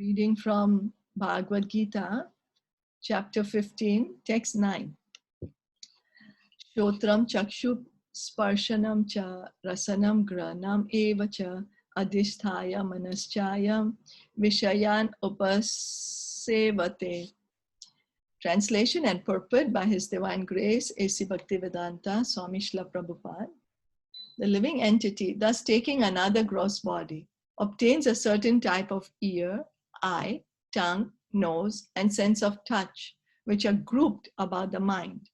Reading from Bhagavad Gita, chapter 15, text 9. Shotram chakshu sparshanam cha rasanam granam eva cha adhisthaya manaschayam vishayan upasevate. Translation and purport by His Divine Grace, A.C. Bhaktivedanta Swami Srila Prabhupada. The living entity, thus taking another gross body, obtains a certain type of ear, eye, tongue, nose, and sense of touch, which are grouped about the mind.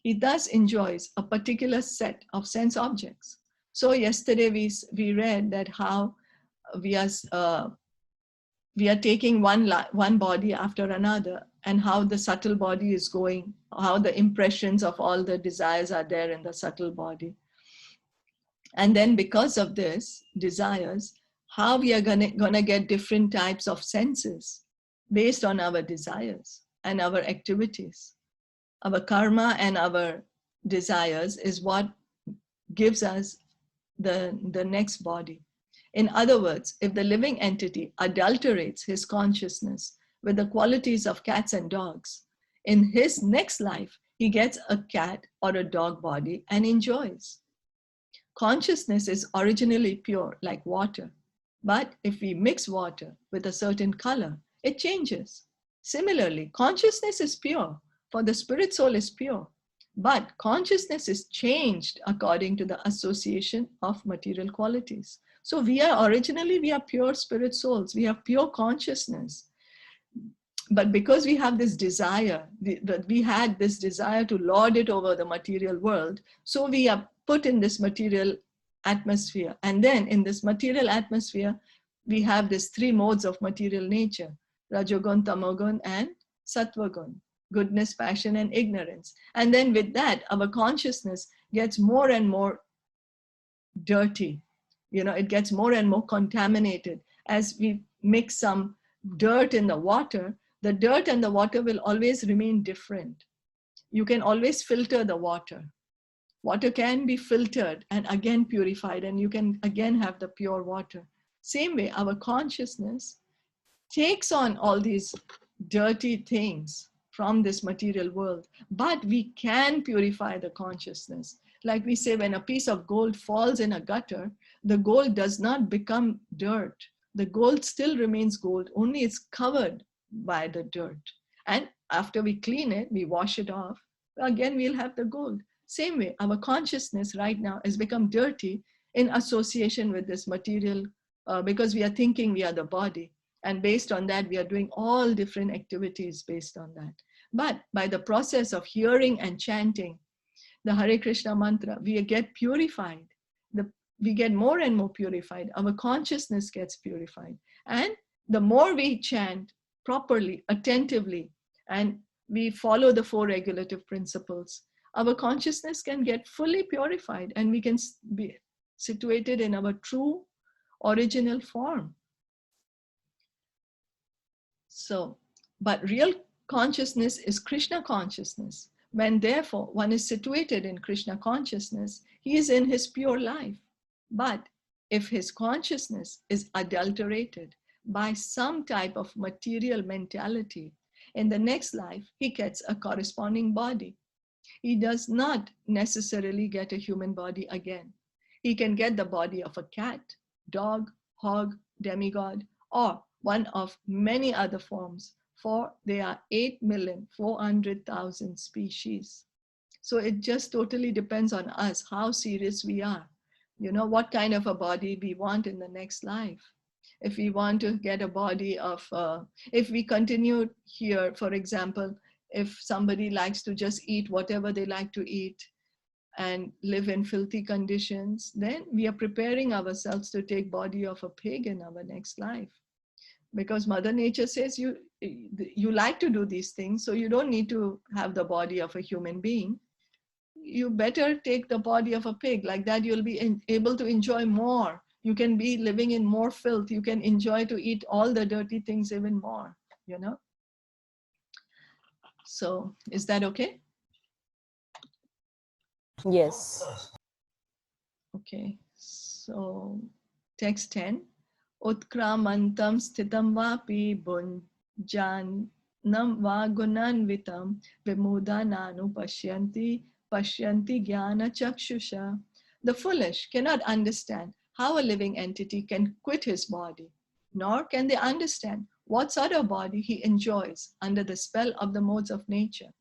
He thus enjoys a particular set of sense objects. So yesterday we read that how we are taking one body after another, and how the subtle body is going, how the impressions of all the desires are there in the subtle body. And then because of this desires, how we are gonna get different types of senses based on our desires and our activities. Our karma and our desires is what gives us the next body. In other words, if the living entity adulterates his consciousness with the qualities of cats and dogs, in his next life, he gets a cat or a dog body and enjoys. Consciousness is originally pure, like water. But if we mix water with a certain color, it changes. Similarly, consciousness is pure, for the spirit soul is pure. But consciousness is changed according to the association of material qualities. So we are pure spirit souls. We have pure consciousness. But because we have this desire, we had this desire to lord it over the material world, so we are put in this material atmosphere. And then in this material atmosphere, we have these three modes of material nature: Rajogun, Tamogun, and Sattvagun, goodness, passion, and ignorance. And then with that, our consciousness gets more and more dirty. It gets more and more contaminated. As we mix some dirt in the water, the dirt and the water will always remain different. You can always filter the water. Water can be filtered and again purified, and you can again have the pure water. Same way, our consciousness takes on all these dirty things from this material world, but we can purify the consciousness. Like we say, when a piece of gold falls in a gutter, the gold does not become dirt. The gold still remains gold, only it's covered by the dirt. And after we clean it, we wash it off, again we'll have the gold. Same way, our consciousness right now has become dirty in association with this material, because we are thinking we are the body. And based on that, we are doing all different activities based on that. But by the process of hearing and chanting the Hare Krishna mantra, we get purified. We get more and more purified. Our consciousness gets purified. And the more we chant properly, attentively, and we follow the four regulative principles, our consciousness can get fully purified, and we can be situated in our true original form. So, but real consciousness is Krishna consciousness. When therefore one is situated in Krishna consciousness, he is in his pure life. But if his consciousness is adulterated by some type of material mentality, in the next life, he gets a corresponding body. He does not necessarily get a human body again. He can get the body of a cat, dog, hog, demigod, or one of many other forms, for there are 8,400,000 species. So it just totally depends on us, how serious we are. What kind of a body we want in the next life. If we want to get a body of, if we continue here, for example, if somebody likes to just eat whatever they like to eat and live in filthy conditions, then we are preparing ourselves to take body of a pig in our next life. Because Mother Nature says you like to do these things, so you don't need to have the body of a human being. You better take the body of a pig. Like that, you'll be able to enjoy more. You can be living in more filth. You can enjoy to eat all the dirty things even more, So is that okay? Yes. Okay, so text 10. Utkramantam sthitam vapi bunjanam va gunanvitam vimudananu pashyanti jnana chakshusha. The foolish cannot understand how a living entity can quit his body, nor can they understand what sort of body he enjoys under the spell of the modes of nature.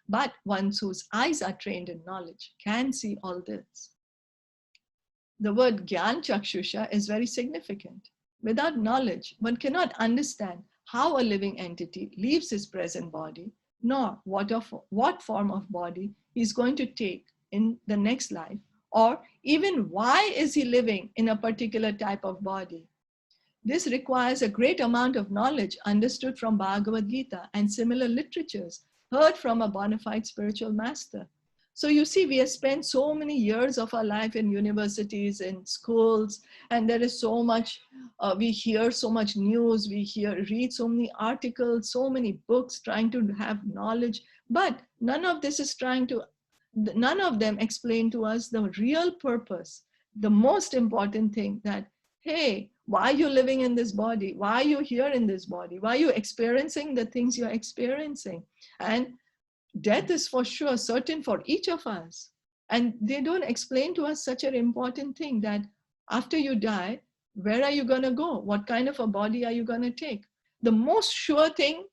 But one whose eyes are trained in knowledge can see all this. The word Gyan Chakshusha is very significant. Without knowledge, one cannot understand how a living entity leaves his present body, nor what form of body he is going to take in the next life, or even why is he living in a particular type of body. This requires a great amount of knowledge understood from Bhagavad Gita and similar literatures heard from a bona fide spiritual master. So you see, we have spent so many years of our life in universities, in schools, and there is so much, we hear so much news, read so many articles, so many books trying to have knowledge, but none of them explain to us the real purpose, the most important thing that, hey, why are you living in this body? Why are you here in this body? Why are you experiencing the things you're experiencing? And death is for sure certain for each of us. And they don't explain to us such an important thing that after you die, where are you going to go? What kind of a body are you going to take? The most sure thing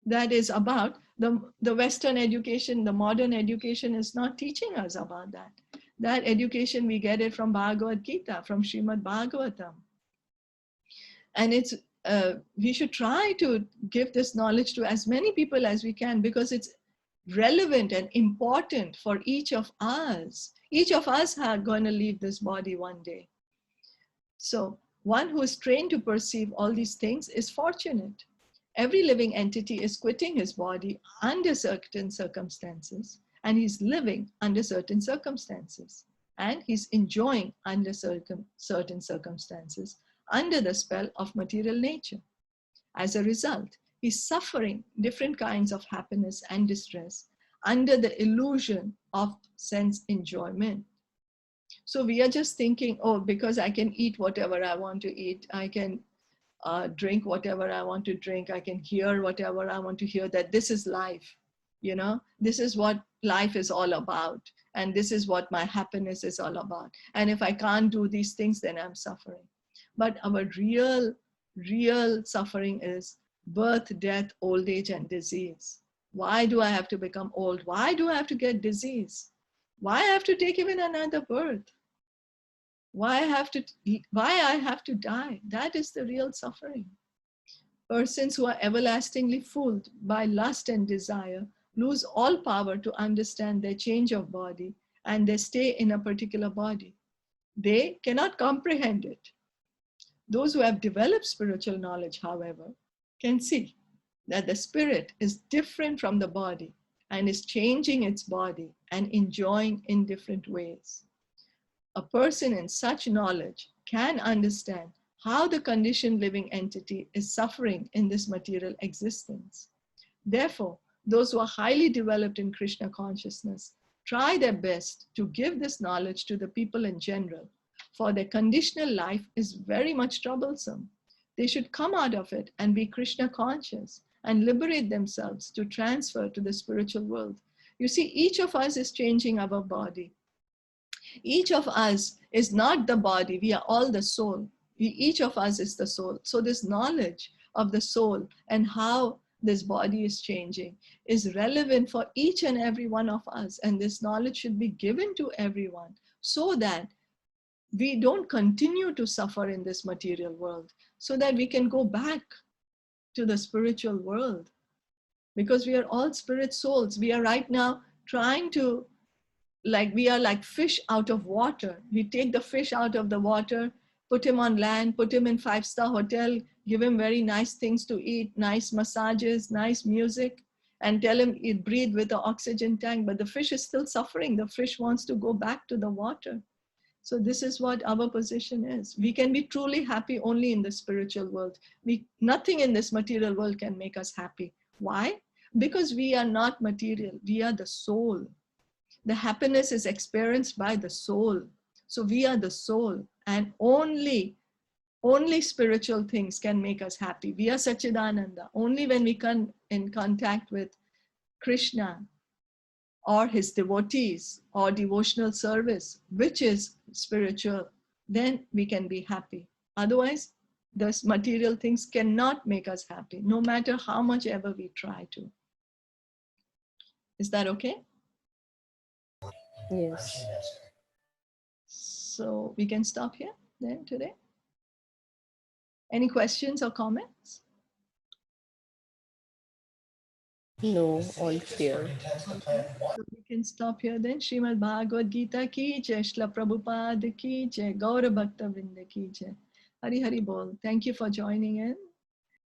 that is about the Western education, the modern education is not teaching us about that. That education, we get it from Bhagavad Gita, from Srimad Bhagavatam. And we should try to give this knowledge to as many people as we can, because it's relevant and important for each of us. Each of us are going to leave this body one day. So one who is trained to perceive all these things is fortunate. Every living entity is quitting his body under certain circumstances, and he's living under certain circumstances, and he's enjoying under certain circumstances under the spell of material nature. As a result, he's suffering different kinds of happiness and distress under the illusion of sense enjoyment. So we are just thinking, oh, because I can eat whatever I want to eat, I can drink whatever I want to drink, I can hear whatever I want to hear, that this is life. This is what life is all about. And this is what my happiness is all about. And if I can't do these things, then I'm suffering. But our real suffering is birth, death, old age, and disease. Why do I have to become old? Why do I have to get disease? Why I have to take even another birth? Why I have to die? That is the real suffering. Persons who are everlastingly fooled by lust and desire lose all power to understand their change of body and their stay in a particular body. They cannot comprehend it. Those who have developed spiritual knowledge, however, can see that the spirit is different from the body and is changing its body and enjoying in different ways. A person in such knowledge can understand how the conditioned living entity is suffering in this material existence. Therefore, those who are highly developed in Krishna consciousness try their best to give this knowledge to the people in general, for their conditional life is very much troublesome. They should come out of it and be Krishna conscious and liberate themselves to transfer to the spiritual world. You see, each of us is changing our body. Each of us is not the body, we are all the soul. Each of us is the soul. So this knowledge of the soul and how this body is changing is relevant for each and every one of us. And this knowledge should be given to everyone so that we don't continue to suffer in this material world, so that we can go back to the spiritual world. Because we are all spirit souls. We are right now trying to, we are like fish out of water. We take the fish out of the water, put him on land, put him in 5-star hotel, give him very nice things to eat, nice massages, nice music, and tell him he'd breathe with the oxygen tank, but the fish is still suffering. The fish wants to go back to the water. So this is what our position is. We can be truly happy only in the spiritual world. Nothing in this material world can make us happy. Why? Because we are not material. We are the soul. The happiness is experienced by the soul. So we are the soul, and only Only spiritual things can make us happy. We are Sachidananda. Only when we come in contact with Krishna or his devotees or devotional service, which is spiritual, then we can be happy. Otherwise, those material things cannot make us happy, no matter how much ever we try to. Is that okay? Yes. So we can stop here then today. Any questions or comments? No, all clear. Okay. So we can stop here then. Srimad Bhagavad Gita ki jai, Shla Prabhupada ki jai, Gaura Bhakta Vrinda ki jai. Hari Hari Bol. Thank you for joining in.